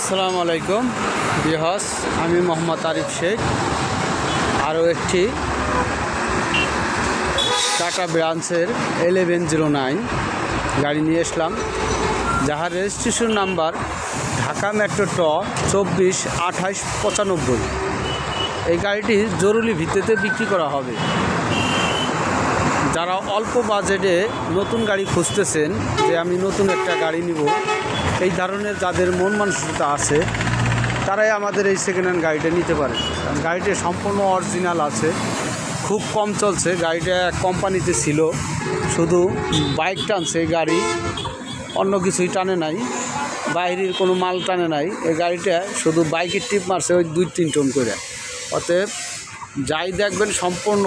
আসসালামু আলাইকুম বিহস, আমি মোহাম্মদ আরিফ শেখ। আরও একটি টাটা ব্রাঞ্চের 1109 গাড়ি নিয়ে আসলাম, যাহার রেজিস্ট্রেশন নাম্বার ঢাকা মেট্রো ট 242895। এই গাড়িটি জরুরি ভিত্তিতে বিক্রি করা হবে। যারা অল্প বাজেটে নতুন গাড়ি খুঁজতেছেন, যে আমি নতুন একটা গাড়ি নিব, এই ধরনের যাদের মন মানসিকতা আছে, তারাই আমাদের এই সেকেন্ড হ্যান্ড গাড়িটা নিতে পারে। কারণ গাড়িটা সম্পূর্ণ অরিজিনাল আছে, খুব কম চলছে। গাড়িটা এক কোম্পানিতে ছিল, শুধু বাইক টানছে গাড়ি, অন্য কিছুই টানে নাই, বাইরের কোনো মাল টানে নাই। এই গাড়িটা শুধু বাইকের টিপ মারছে ওই 2-3 টন করে। অতএব যাই দেখবেন সম্পূর্ণ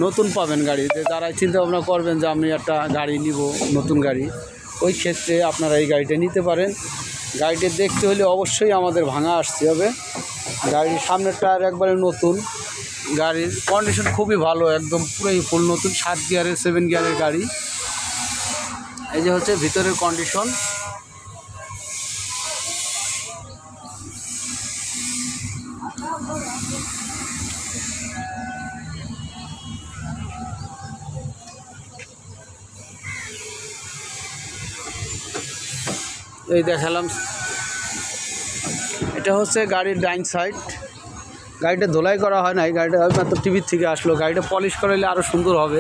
নতুন পাবেন গাড়ি। যে যারা চিন্তা ভাবনা করবেন যে আমি একটা গাড়ি নিব, নতুন গাড়ি, ওই ক্ষেত্রে আপনারা এই গাড়িটা নিতে পারেন। গাড়িটা দেখতে হলে অবশ্যই আমাদের ভাঙা আসতে হবে। গাড়ির সামনের টায়ার একবারে নতুন, গাড়ির কন্ডিশন খুবই ভালো, একদম পুরোই ফুল নতুন। 7 গিয়ারের 7 গিয়ারের গাড়ি। এই যে হচ্ছে ভিতরের কন্ডিশন। এই দেখালাম, এটা হচ্ছে গাড়ির ডাইন সাইড। গাড়িটা ধোলাই করা হয় নাই, গাড়িটা মাত্র টিভির থেকে আসলো। গাড়িটা পলিশ করাইলে আরও সুন্দর হবে।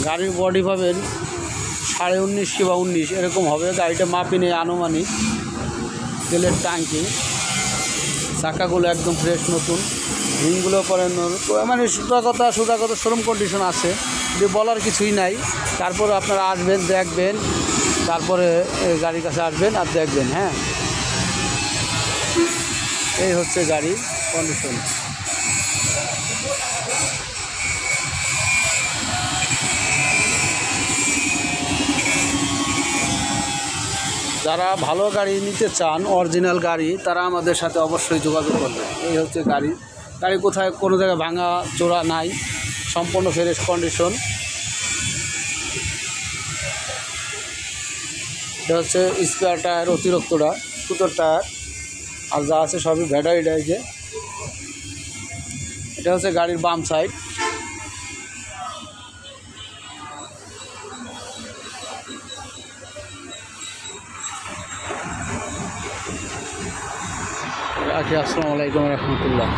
গাড়ির বডি পাবেন 19.5 কিংবা 19 এরকম হবে। গাড়িটা মাপি নেই, আনুমানিক। তেলের ট্যাঙ্কি, চাকাগুলো একদম ফ্রেশ নতুন, রিংগুলো পরে মানে সুতাগত শোরুম কন্ডিশন আছে, যে বলার কিছুই নাই। তারপরে আপনারা আসবেন, দেখবেন, তারপরে গাড়ির কাছে আসবেন আর দেখবেন। হ্যাঁ, এই হচ্ছে গাড়ির কন্ডিশন। যারা ভালো গাড়ি নিতে চান, অরিজিনাল গাড়ি, তারা আমাদের সাথে অবশ্যই যোগাযোগ করবে। এই হচ্ছে গাড়ি। গাড়ি কোথায় কোনো জায়গায় ভাঙা চোরা নাই, সম্পূর্ণ ফ্রেশ কন্ডিশন। এটা হচ্ছে স্পেয়ার টায়ার, অতিরিক্তটা সুতোর টায়ার, আর যা আছে সবই ভ্যাটারি ডাইজে। এটা হচ্ছে গাড়ির বাম সাইড। আসসালামু আলাইকুম রহমতুল্লাহ।